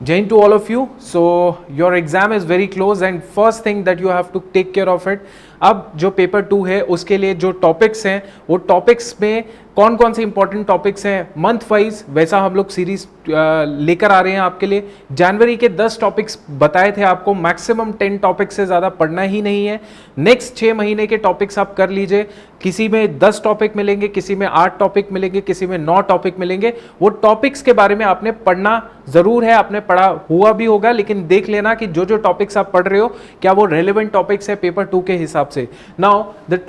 Jain to all of you. So your exam is very close and first thing that you have to take care of it. अब जो paper 2 है उसके लिए जो topics हैं वो टॉपिक्स में कौन कौन से इंपॉर्टेंट टॉपिक्स हैं मंथ वाइज वैसा हम लोग सीरीज लेकर आ रहे हैं आपके लिए। जनवरी के 10 टॉपिक्स बताए थे आपको, मैक्सिमम 10 टॉपिक्स से ज़्यादा पढ़ना ही नहीं है। नेक्स्ट 6 महीने के टॉपिक्स आप कर लीजिए, किसी में 10 टॉपिक मिलेंगे, किसी में 8 टॉपिक मिलेंगे, किसी में 9 टॉपिक मिलेंगे। वो टॉपिक्स के बारे में आपने पढ़ना ज़रूर है, आपने पढ़ा हुआ भी होगा, लेकिन देख लेना कि जो जो टॉपिक्स आप पढ़ रहे हो क्या वो रेलिवेंट टॉपिक्स है पेपर 2 के हिसाब से। नाउ द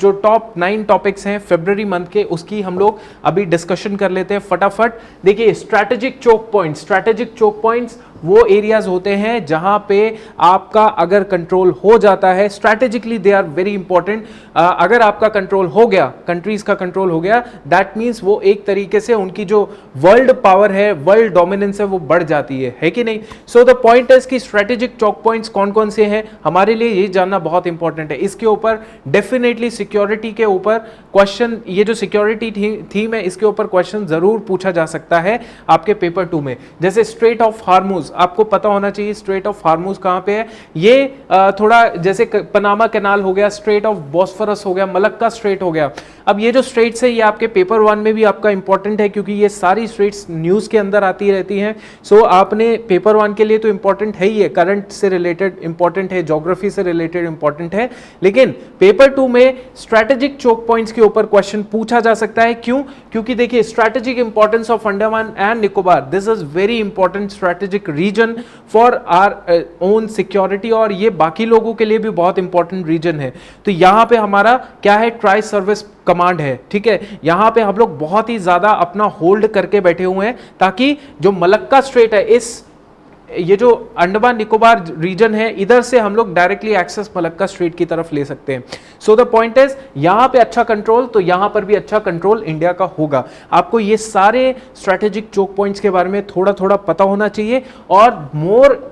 जो टॉप 9 टॉपिक्स हैं फरवरी मंथ के, उसकी हम लोग अभी डिस्कशन कर लेते हैं फटाफट। देखिए स्ट्रैटेजिक चोक पॉइंट्स वो एरियाज होते हैं जहां पे आपका अगर कंट्रोल हो जाता है, strategically they are very important. अगर आपका कंट्रोल हो गया, कंट्रीज का कंट्रोल हो गया, दैट मीन्स वो एक तरीके से उनकी जो वर्ल्ड पावर है, वर्ल्ड डोमिनेंस है, वो बढ़ जाती है कि नहीं। सो द पॉइंट इज कि स्ट्रैटेजिक चोक पॉइंट्स कौन कौन से हैं हमारे लिए ये जानना बहुत इंपॉर्टेंट है। इसके ऊपर डेफिनेटली सिक्योरिटी के ऊपर क्वेश्चन, ये जो सिक्योरिटी थीम है इसके ऊपर क्वेश्चन जरूर पूछा जा सकता है आपके पेपर 2 में। जैसे स्ट्रेट ऑफ हार्मूज, आपको पता होना चाहिए स्ट्रेट ऑफ हार्मूज कहां पे है। ये थोड़ा जैसे पनामा कैनाल हो गया, स्ट्रेट ऑफ बॉस्फोरस हो गया, मलक्का स्ट्रेट हो गया। अब ये जो स्ट्रेट्स है ये आपके पेपर 1 में भी आपका इंपॉर्टेंट है क्योंकि ये सारी स्ट्रेट्स न्यूज के अंदर आती रहती हैं। सो आपने पेपर 1 के लिए तो इंपॉर्टेंट है ही है, करंट से रिलेटेड इंपॉर्टेंट है, ज्योग्राफी से रिलेटेड इंपॉर्टेंट है, लेकिन पेपर 2 में स्ट्रैटेजिक चोक पॉइंट्स के ऊपर क्वेश्चन पूछा जा सकता है। क्यों? क्योंकि देखिए strategic importance of Andaman and Nicobar, this is very important strategic region for our own security, और ये बाकी लोगों के लिए भी बहुत इंपॉर्टेंट रीजन है। तो यहां पे हमारा क्या है, ट्राई सर्विस कमांड है, ठीक है। यहां पे हम लोग बहुत ही ज्यादा अपना होल्ड करके बैठे हुए हैं ताकि जो मलक्का स्ट्रेट है, ये जो अंडमान निकोबार रीजन है, इधर से हम लोग डायरेक्टली एक्सेस मलक्का स्ट्रेट की तरफ ले सकते हैं। सो द पॉइंट इज यहां पे अच्छा कंट्रोल, तो यहां पर भी अच्छा कंट्रोल इंडिया का होगा। आपको ये सारे स्ट्रैटेजिक चोक पॉइंट्स के बारे में थोड़ा थोड़ा पता होना चाहिए और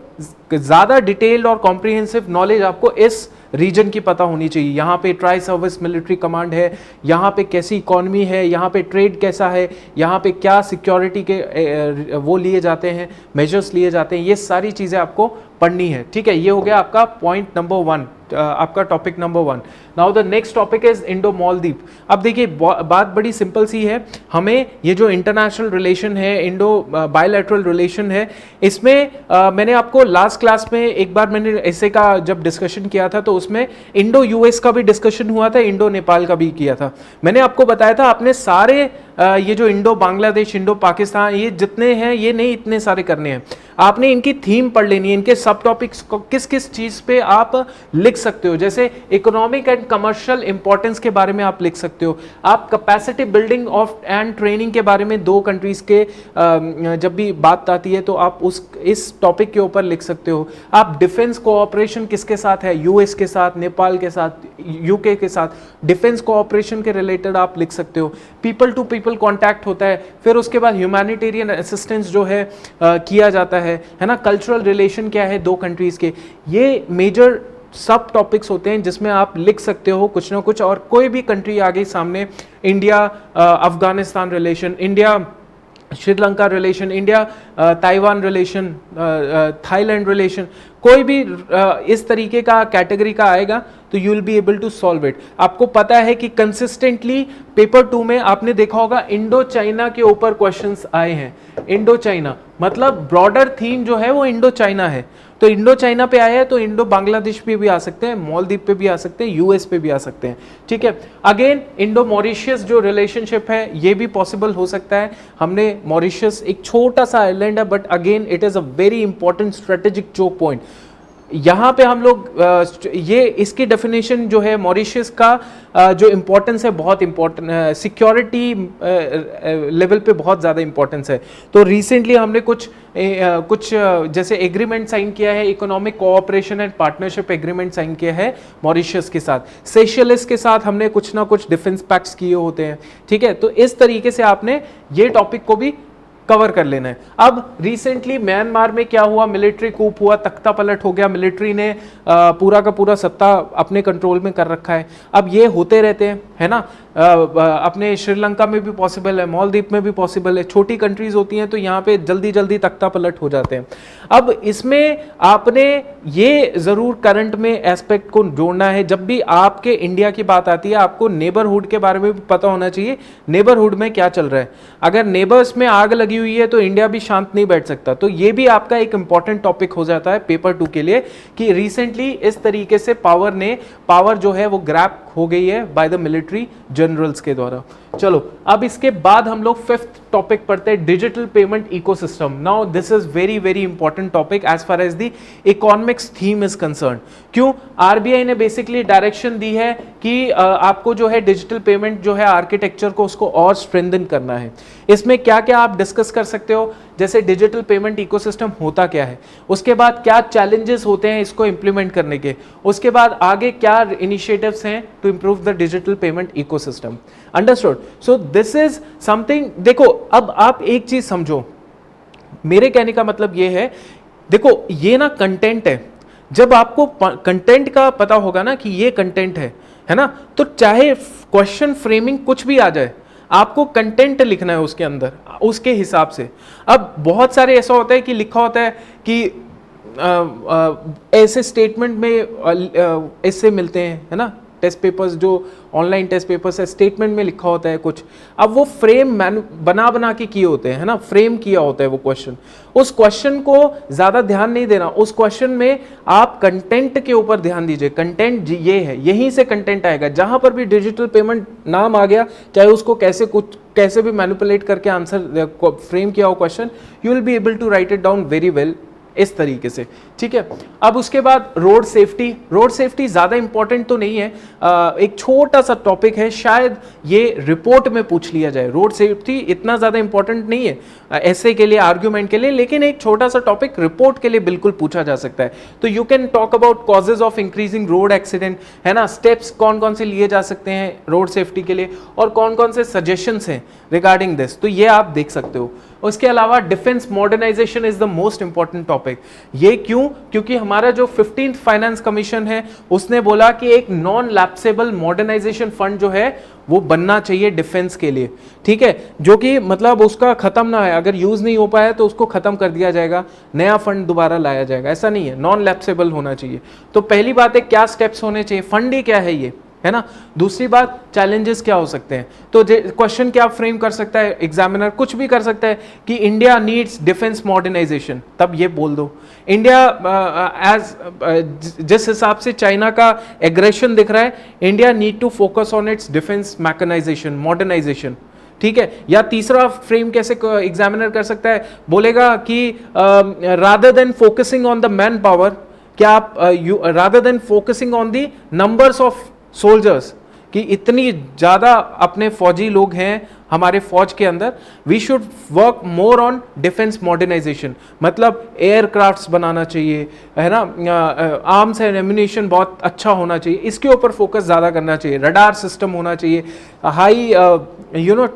ज्यादा डिटेल्ड और कॉम्प्रिहेंसिव नॉलेज आपको इस रीजन की पता होनी चाहिए। यहाँ पे ट्राई सर्विस मिलिट्री कमांड है, यहाँ पे कैसी इकोनॉमी है, यहाँ पे ट्रेड कैसा है, यहाँ पे क्या सिक्योरिटी के वो लिए जाते हैं, मेजर्स लिए जाते हैं, ये सारी चीज़ें आपको पढ़नी है, ठीक है। ये हो गया आपका पॉइंट नंबर 1, आपका topic number 1। Now the next topic is Indo Maldives. अब देखिए बात बड़ी सिंपल सी है, हमें ये जो इंटरनेशनल रिलेशन है, इंडो बायलैटरल रिलेशन है, इसमें मैंने आपको लास्ट क्लास में एक बार मैंने ऐसे का जब डिस्कशन किया था तो उसमें इंडो यूएस का भी डिस्कशन हुआ था, इंडो नेपाल का भी किया था। मैंने आपको बताया था आपने सारे ये जो इंडो बांग्लादेश, इंडो पाकिस्तान, ये जितने हैं ये नहीं इतने सारे करने हैं, आपने इनकी थीम पढ़ लेनी है, इनके सब टॉपिक्स को किस किस चीज पे आप लिख सकते हो। जैसे इकोनॉमिक एंड कमर्शियल इंपॉर्टेंस के बारे में आप लिख सकते हो, आप capacity building of and training के बारे में 2 कंट्रीज के जब भी बात आती है तो आप इस टॉपिक के ऊपर लिख सकते हो। आप डिफेंस कोऑपरेशन किसके साथ है, यूएस के साथ, नेपाल के साथ, यूके के साथ, डिफेंस कोऑपरेशन के रिलेटेड आप लिख सकते हो। पीपल टू पीपल कांटेक्ट होता है, फिर उसके बाद ह्यूमैनिटेरियन असिस्टेंस जो है किया जाता है ना। कल्चरल रिलेशन क्या है 2 कंट्रीज के, ये मेजर सब टॉपिक्स होते हैं जिसमें आप लिख सकते हो कुछ ना कुछ। और कोई भी कंट्री आ गई सामने, India Afghanistan relation, India Sri Lanka relation, India Taiwan relation, Thailand relation, कोई भी इस तरीके का कैटेगरी का आएगा तो you will be able to solve it. आपको पता है कि कंसिस्टेंटली पेपर 2 में आपने देखा होगा इंडो चाइना के ऊपर क्वेश्चंस आए हैं। इंडो चाइना मतलब ब्रॉडर थीम जो है वो इंडो चाइना है, तो इंडो चाइना पे आया है तो इंडो बांग्लादेश पे भी आ सकते हैं, मालदीव पे भी आ सकते हैं, यूएस पे भी आ सकते हैं, ठीक है। अगेन इंडो मॉरिशियस जो रिलेशनशिप है ये भी पॉसिबल हो सकता है। हमने मॉरिशियस एक छोटा सा आइलैंड है but again it is a very important strategic choke point. यहाँ पे हम लोग ये इसकी डेफिनेशन जो है मॉरिशस का जो इम्पोर्टेंस है बहुत इम्पोर्टेंट, सिक्योरिटी लेवल पे बहुत ज़्यादा इम्पोर्टेंस है। तो रिसेंटली हमने कुछ जैसे एग्रीमेंट साइन किया है, economic cooperation and partnership agreement sign किया है मॉरिशस के साथ, सेशेल्स के साथ हमने कुछ ना कुछ डिफेंस पैक्ट्स किए होते हैं, ठीक है। तो इस तरीके से आपने ये टॉपिक को भी कवर कर लेना है। अब रिसेंटली म्यांमार में क्या हुआ, मिलिट्री कूप हुआ, तख्ता पलट हो गया, मिलिट्री ने पूरा का पूरा सत्ता अपने कंट्रोल में कर रखा है। अब ये होते रहते हैं, है ना। अपने श्रीलंका में भी पॉसिबल है, मालदीव में भी पॉसिबल है, छोटी कंट्रीज होती हैं तो यहाँ पे जल्दी जल्दी तख्ता पलट हो जाते हैं। अब इसमें आपने ये ज़रूर करंट में एस्पेक्ट को जोड़ना है, जब भी आपके इंडिया की बात आती है आपको नेबरहुड के बारे में भी पता होना चाहिए, नेबरहुड में क्या चल रहा है। अगर नेबर्स में आग लगी हुई है तो इंडिया भी शांत नहीं बैठ सकता। तो ये भी आपका एक इंपॉर्टेंट टॉपिक हो जाता है पेपर 2 के लिए कि रिसेंटली इस तरीके से पावर जो है वो ग्रैब हो गई है बाय द मिलिट्री जनरल्स के द्वारा। चलो अब इसके बाद हम लोग 5th टॉपिक पढ़ते हैं, digital payment ecosystem. Now this is very very important topic as far as the economics theme is concern. क्यों? आरबीआई ने बेसिकली डायरेक्शन दी है कि आपको जो है डिजिटल पेमेंट जो है आर्किटेक्चर को उसको और स्ट्रेंथन करना है। इसमें क्या क्या आप डिस्कस कर सकते हो, जैसे डिजिटल पेमेंट इकोसिस्टम होता क्या है, उसके बाद क्या चैलेंजेस होते हैं इसको इंप्लीमेंट करने के, उसके बाद आगे क्या इनिशिएटिव्स हैं to improve the digital payment ecosystem. Understood? So this is something. देखो अब आप एक चीज समझो, मेरे कहने का मतलब ये है, देखो ये ना कंटेंट है, जब आपको कंटेंट का पता होगा ना कि ये कंटेंट है ना, तो चाहे क्वेश्चन फ्रेमिंग कुछ भी आ जाए, आपको कंटेंट लिखना है उसके अंदर उसके हिसाब से। अब बहुत सारे ऐसा होता है कि लिखा होता है कि ऐसे स्टेटमेंट में ऐसे मिलते हैं, है ना, टेस्ट पेपर्स जो ऑनलाइन टेस्ट पेपर्स है, स्टेटमेंट में लिखा होता है कुछ, अब वो फ्रेम बना के किए होते हैं, है ना, फ्रेम किया होता है वो क्वेश्चन। उस क्वेश्चन को ज्यादा ध्यान नहीं देना, उस क्वेश्चन में आप कंटेंट के ऊपर ध्यान दीजिए। कंटेंट ये है, यहीं से कंटेंट आएगा। जहां पर भी डिजिटल पेमेंट नाम आ गया, चाहे उसको कैसे भी मैनिपुलेट करके आंसर फ्रेम किया हो question, you will be able to write it down very well इस तरीके से, ठीक है। अब उसके बाद रोड सेफ्टी। रोड सेफ्टी ज्यादा इंपॉर्टेंट तो नहीं है, एक छोटा सा टॉपिक है, शायद ये रिपोर्ट में पूछ लिया जाए। रोड सेफ्टी इतना ज्यादा इंपॉर्टेंट नहीं है ऐसे के लिए, आर्ग्यूमेंट के लिए, लेकिन एक छोटा सा टॉपिक रिपोर्ट के लिए बिल्कुल पूछा जा सकता है। तो you can talk about causes of increasing road accident, है ना, स्टेप्स कौन कौन से लिए जा सकते हैं रोड सेफ्टी के लिए और कौन कौन से सजेशंस हैं रिगार्डिंग दिस, तो ये आप देख सकते हो। उसके अलावा defence modernisation is the most important topic. ये क्यों? क्योंकि हमारा जो 15th फाइनेंस कमीशन है उसने बोला कि एक नॉन लैप्सेबल मॉडर्नाइजेशन फंड जो है वो बनना चाहिए डिफेंस के लिए, ठीक है, जो कि मतलब उसका खत्म ना है, अगर यूज नहीं हो पाया तो उसको खत्म कर दिया जाएगा, नया फंड दोबारा लाया जाएगा, ऐसा नहीं है, नॉन लैप्सेबल होना चाहिए। तो पहली बात है क्या स्टेप्स होने चाहिए, फंड ही क्या है ये, है ना। दूसरी बात चैलेंजेस क्या हो सकते हैं, तो क्वेश्चन क्या फ्रेम कर सकता है एग्जामिनर, कुछ भी कर सकता है कि इंडिया नीड्स डिफेंस मॉडर्नाइजेशन, तब ये बोल दो इंडिया जिस हिसाब से चाइना का एग्रेशन दिख रहा है, India need to focus on its defence mechanisation modernisation, ठीक है। या तीसरा फ्रेम कैसे एग्जामिनर कर सकता है, बोलेगा कि rather than focusing on the man power, क्या आप rather than focusing on the numbers of soldiers, कि इतनी ज्यादा अपने फौजी लोग हैं हमारे फौज के अंदर, we should work more on defence modernisation, मतलब एयरक्राफ्ट्स बनाना चाहिए, है ना, आर्म्स एंड एम्यूनिशन बहुत अच्छा होना चाहिए, इसके ऊपर फोकस ज़्यादा करना चाहिए, रडार सिस्टम होना चाहिए, हाई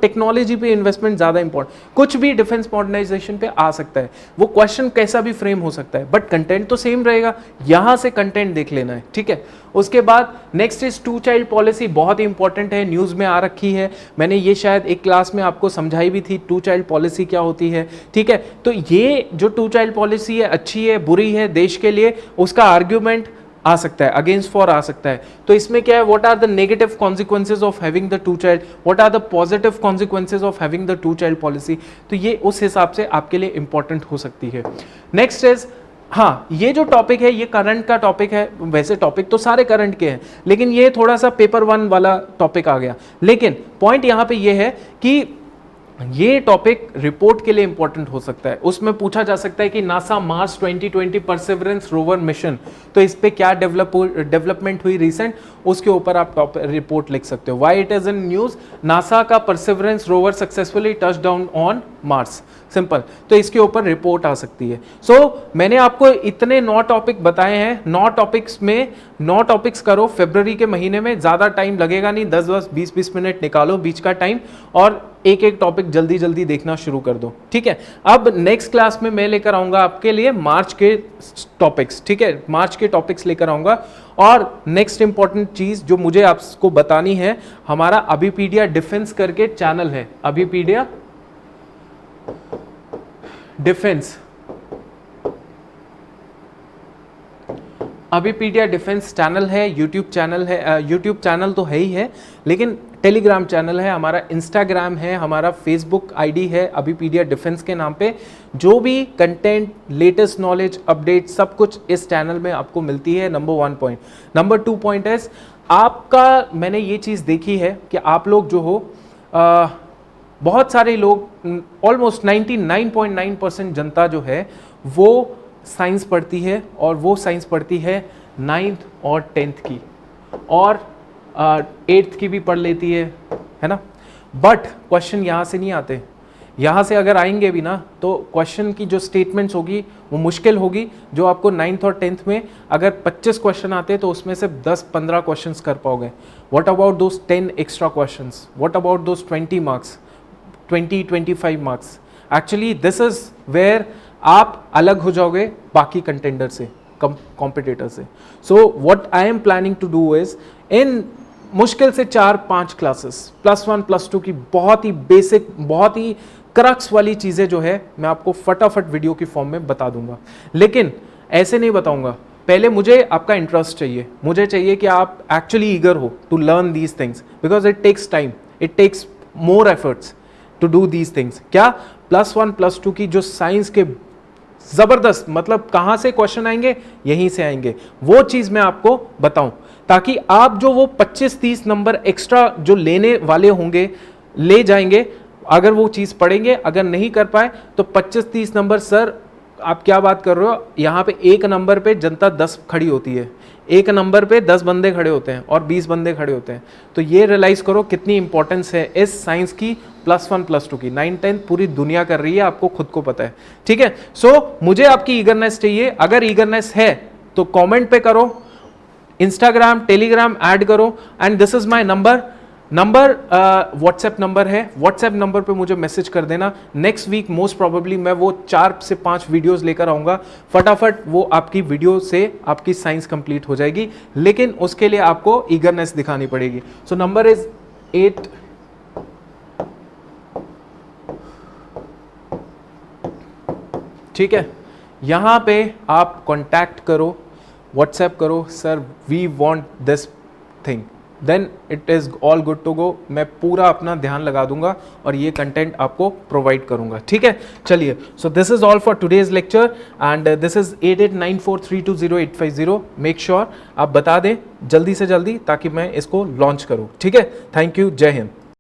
टेक्नोलॉजी पे इन्वेस्टमेंट ज़्यादा इंपॉर्टेंट, कुछ भी डिफेंस मॉडर्नाइजेशन पे आ सकता है, वो क्वेश्चन कैसा भी फ्रेम हो सकता है, बट कंटेंट तो सेम रहेगा, यहाँ से कंटेंट देख लेना है, ठीक है। उसके बाद नेक्स्ट इज 2 चाइल्ड पॉलिसी, बहुत ही इंपॉर्टेंट है, न्यूज़ में आ रखी है, मैंने ये शायद एक क्लास में आपको समझाई भी थी 2 चाइल्ड पॉलिसी क्या होती है, ठीक है। तो ये जो 2 चाइल्ड पॉलिसी है, अच्छी है बुरी है देश के लिए, उसका आर्ग्यूमेंट आ सकता है, अगेंस्ट फॉर आ सकता है। तो इसमें क्या है, what are the negative consequences of having the 2 child, what are the positive consequences of having the 2 child policy, तो ये उस हिसाब से आपके लिए इंपॉर्टेंट हो सकती है। नेक्स्ट इज, हाँ, ये जो टॉपिक है ये करंट का टॉपिक है, वैसे टॉपिक तो सारे करंट के हैं, लेकिन ये थोड़ा सा पेपर 1 वाला टॉपिक आ गया, लेकिन पॉइंट यहाँ पे ये है कि ये टॉपिक रिपोर्ट के लिए इंपॉर्टेंट हो सकता है। उसमें पूछा जा सकता है कि NASA Mars 2020 Perseverance rover mission, तो इस पे क्या डेवलपमेंट हुई रिसेंट, उसके ऊपर आप रिपोर्ट लिख सकते हो। Why it is in news, NASA का perseverance rover successfully touch down on Mars, simple. तो इसके ऊपर रिपोर्ट आ सकती है। सो मैंने आपको इतने 9 टॉपिक बताए हैं, 9 टॉपिक्स में 9 टॉपिक्स करो फरवरी के महीने में, ज़्यादा टाइम लगेगा नहीं, 10-10 20-20 मिनट निकालो बीच का टाइम और एक एक टॉपिक जल्दी जल्दी देखना शुरू कर दो, ठीक है। अब नेक्स्ट क्लास में मैं लेकर आऊंगा आपके लिए मार्च के टॉपिक्स, ठीक है, मार्च के टॉपिक्स लेकर आऊंगा। और नेक्स्ट इंपॉर्टेंट चीज जो मुझे आपको बतानी है, हमारा अभिपीडिया डिफेंस करके चैनल है, Abhipedia defence, Abhipedia defence channel है, यूट्यूब चैनल है, यूट्यूब चैनल तो है ही है, लेकिन टेलीग्राम चैनल है हमारा, इंस्टाग्राम है हमारा, फेसबुक आईडी है अभिपीडिया डिफेंस के नाम पे। जो भी कंटेंट, लेटेस्ट नॉलेज, अपडेट, सब कुछ इस चैनल में आपको मिलती है। Number 1 point. नंबर 2 पॉइंट है, आपका मैंने ये चीज़ देखी है कि आप लोग जो हो बहुत सारे लोग, ऑलमोस्ट 99.9% जनता जो है वो साइंस पढ़ती है, और वो साइंस पढ़ती है 9th और 10th की, और 8th की भी पढ़ लेती है ना। बट क्वेश्चन यहाँ से नहीं आते, यहाँ से अगर आएंगे भी ना तो क्वेश्चन की जो स्टेटमेंट्स होगी वो मुश्किल होगी। जो आपको 9th और 10th में अगर 25 क्वेश्चन आते तो उसमें से 10-15 क्वेश्चंस कर पाओगे। What about those 10 extra questions, what about those 20 marks, 20-25 marks. Actually this is where आप अलग हो जाओगे बाकी कंटेंडर से, कॉम्पिटिटर से। So what I am planning to do is, इन मुश्किल से 4-5 क्लासेस, +1 +2 की बहुत ही बेसिक, बहुत ही क्रक्स वाली चीज़ें जो है मैं आपको फटाफट वीडियो की फॉर्म में बता दूंगा। लेकिन ऐसे नहीं बताऊंगा, पहले मुझे आपका इंटरेस्ट चाहिए, मुझे चाहिए कि आप एक्चुअली ईगर हो to learn these things, because it takes time, it takes more efforts to do these things. क्या +1 +2 की जो साइंस के जबरदस्त, मतलब कहां से क्वेश्चन आएंगे, यहीं से आएंगे, वो चीज मैं आपको बताऊं, ताकि आप जो वो 25-30 नंबर एक्स्ट्रा जो लेने वाले होंगे ले जाएंगे। अगर वो चीज पढ़ेंगे, अगर नहीं कर पाए तो 25-30 नंबर, सर आप क्या बात कर रहे हो, यहाँ पे एक नंबर पे जनता 10 खड़ी होती है, एक नंबर पे 10 बंदे खड़े होते हैं और 20 बंदे खड़े होते हैं। तो ये रियलाइज करो कितनी इंपॉर्टेंस है इस साइंस की, +1 +2 की। 9-10 पूरी दुनिया कर रही है, आपको खुद को पता है, ठीक है। सो मुझे आपकी ईगरनेस चाहिए, अगर ईगरनेस है तो कॉमेंट पे करो, इंस्टाग्राम टेलीग्राम ऐड करो, and this is my number WhatsApp number है, व्हाट्सएप नंबर पे मुझे मैसेज कर देना। नेक्स्ट वीक मोस्ट प्रोबेबली मैं वो 4 से 5 वीडियोस लेकर आऊंगा, फटाफट वो आपकी वीडियो से आपकी साइंस कंप्लीट हो जाएगी, लेकिन उसके लिए आपको ईगरनेस दिखानी पड़ेगी। सो नंबर इज 8, ठीक है। यहां पे आप कांटेक्ट करो, व्हाट्सएप करो, sir we want this thing, then it is all good to go. मैं पूरा अपना ध्यान लगा दूंगा और ये कंटेंट आपको प्रोवाइड करूंगा, ठीक है। चलिए, सो this is all for today's lecture, and this is 8894320850। Make sure आप बता दें जल्दी से जल्दी, ताकि मैं इसको लॉन्च करूं, ठीक है। थैंक यू, जय हिंद।